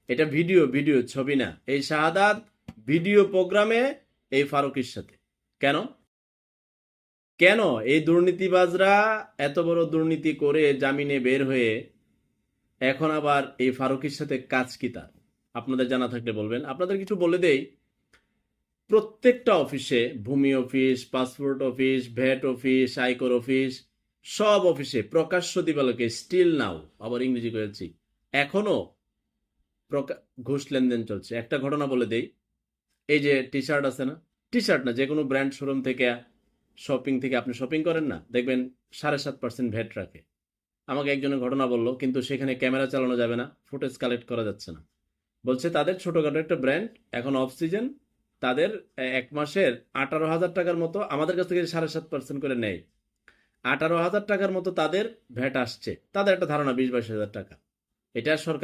এটা video video, ছবি না। এই শাহাদাত ভিডিও প্রোগ্রামে এই ফারুকীর সাথে। কেন কেন এই দুর্নীতিবাজরা এত বড় দুর্নীতি করে জামিনে বের হয়ে এখন আবার এই ফারুকীর সাথে কাজ কি তার? আপনাদের জানা থাকলে বলবেন। আপনাদের কিছু বলে দেই, প্রত্যেকটা অফিসে, ভূমি office, passport office, VAT office, আয়কর অফিস, সব অফিসে প্রকাশ্য দিবালোকে স্টিল নাও, আবার ইংরেজি করেছি, এখনো ঘুষ লেনদেন চলছে। একটা ঘটনা বলে দেই, এই যে টি শার্ট আছে না, টি শার্ট না, যে কোনো ব্র্যান্ড শোরুম থেকে, শপিং থেকে আপনি শপিং করেন না, দেখবেন 7.5% ভ্যাট রাখে। আমাকে একজনের ঘটনা বললো, কিন্তু সেখানে ক্যামেরা চালানো যাবে না, ফুটেজ কালেক্ট করা যাচ্ছে না। বলছে তাদের ছোটখাটো একটা ব্র্যান্ড, এখন অফ সিজন, তাদের 1 মাসের 18,000 টাকার মতো আমাদের কাছ থেকে 7.5% করে নেয়। 18,000 টাকার মতো তাদের ভ্যাট আসছে, তাদের একটা ধারণা 20-22 হাজার টাকা। এটা সরকার